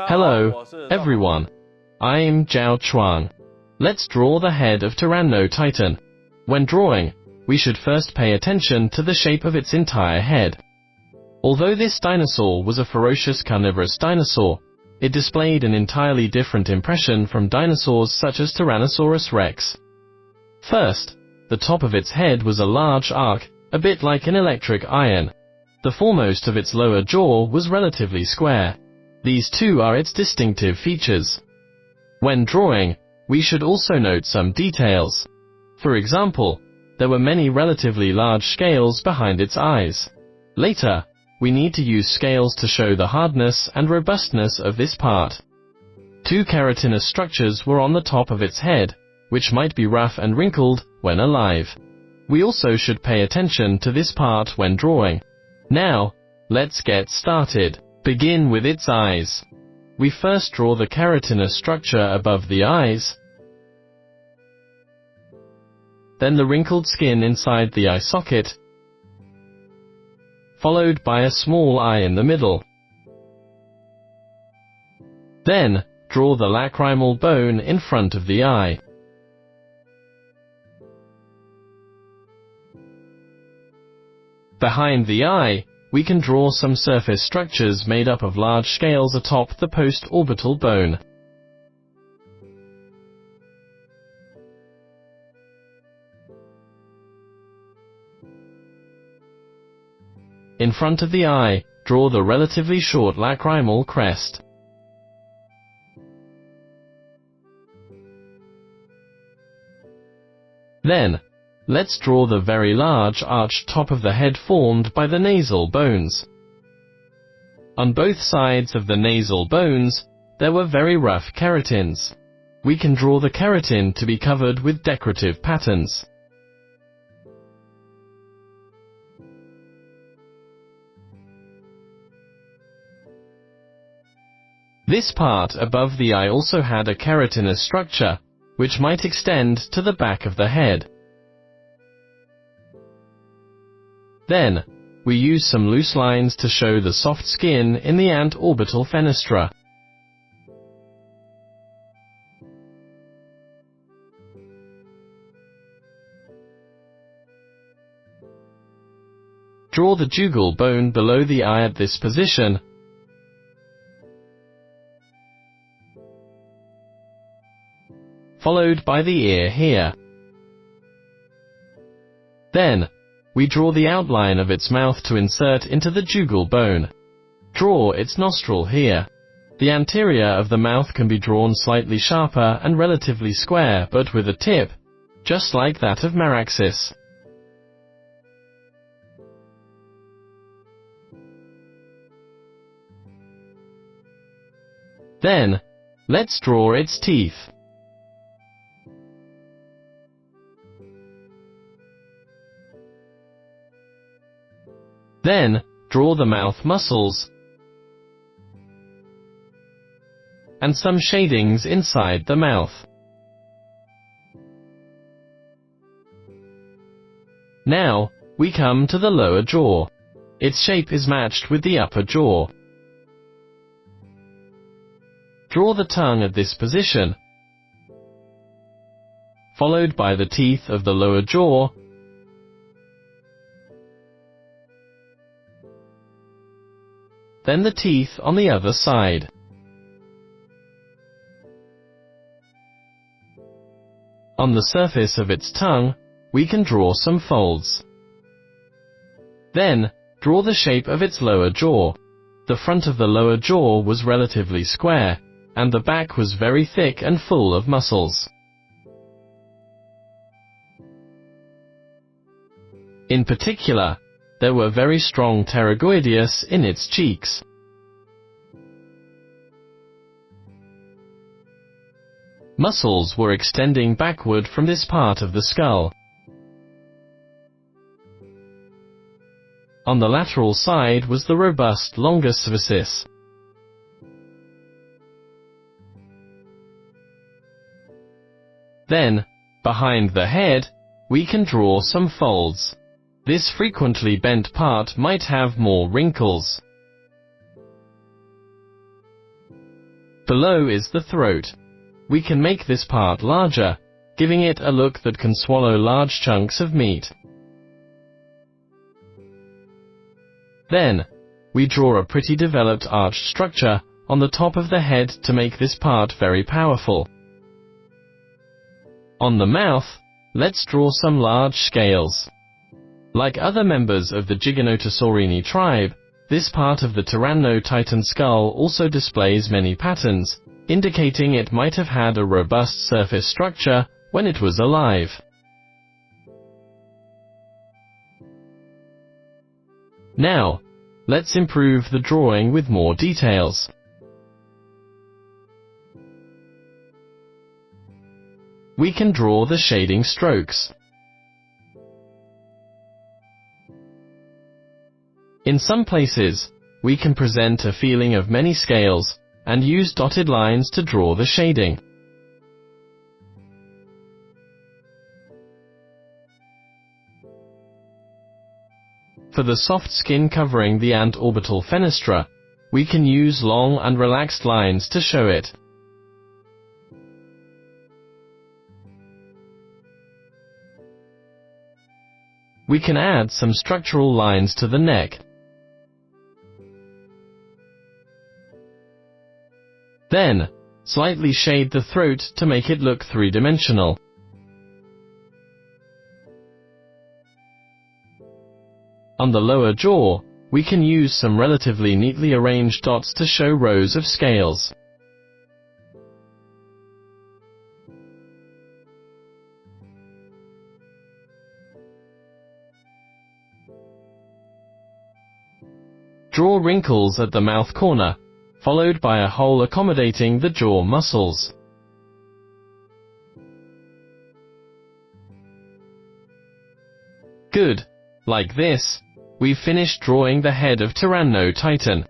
Hello, everyone. I'm ZHAO Chuang. Let's draw the head of Tyrannotitan. When drawing, we should first pay attention to the shape of its entire head. Although this dinosaur was a ferocious carnivorous dinosaur, it displayed an entirely different impression from dinosaurs such as Tyrannosaurus rex. First, the top of its head was a large arc, a bit like an electric iron. The foremost of its lower jaw was relatively square. These two are its distinctive features. When drawing, we should also note some details. For example, there were many relatively large scales behind its eyes. Later, we need to use scales to show the hardness and robustness of this part. Two keratinous structures were on the top of its head, which might be rough and wrinkled when alive. We also should pay attention to this part when drawing. Now, let's get started. Begin with its eyes. We first draw the keratinous structure above the eyes, then the wrinkled skin inside the eye socket, followed by a small eye in the middle. Then, draw the lacrimal bone in front of the eye. Behind the eye, we can draw some surface structures made up of large scales atop the post-orbital bone. In front of the eye, draw the relatively short lacrimal crest. Then, let's draw the very large arched top of the head formed by the nasal bones. On both sides of the nasal bones, there were very rough keratins. We can draw the keratin to be covered with decorative patterns. This part above the eye also had a keratinous structure, which might extend to the back of the head. Then, we use some loose lines to show the soft skin in the antorbital fenestra. Draw the jugal bone below the eye at this position, followed by the ear here. Then, we draw the outline of its mouth to insert into the jugal bone. Draw its nostril here. The anterior of the mouth can be drawn slightly sharper and relatively square, but with a tip, just like that of Meraxis. Then, let's draw its teeth. Then, draw the mouth muscles and some shadings inside the mouth. Now, we come to the lower jaw. Its shape is matched with the upper jaw. Draw the tongue at this position, followed by the teeth of the lower jaw, then the teeth on the other side. On the surface of its tongue, we can draw some folds. Then, draw the shape of its lower jaw. The front of the lower jaw was relatively square, and the back was very thick and full of muscles. In particular, there were very strong pterygoideus in its cheeks. Muscles were extending backward from this part of the skull. On the lateral side was the robust longus cervicis. Then, behind the head, we can draw some folds. This frequently bent part might have more wrinkles. Below is the throat. We can make this part larger, giving it a look that can swallow large chunks of meat. Then, we draw a pretty developed arched structure on the top of the head to make this part very powerful. On the mouth, let's draw some large scales. Like other members of the Gigantosaurini tribe, this part of the Tyrannotitan skull also displays many patterns, indicating it might have had a robust surface structure when it was alive. Now, let's improve the drawing with more details. We can draw the shading strokes. In some places, we can present a feeling of many scales, and use dotted lines to draw the shading. For the soft skin covering the antorbital fenestra, we can use long and relaxed lines to show it. We can add some structural lines to the neck. Then, slightly shade the throat to make it look three-dimensional. On the lower jaw, we can use some relatively neatly arranged dots to show rows of scales. Draw wrinkles at the mouth corner, followed by a hole accommodating the jaw muscles. Good. Like this, we've finished drawing the head of Tyrannotitan.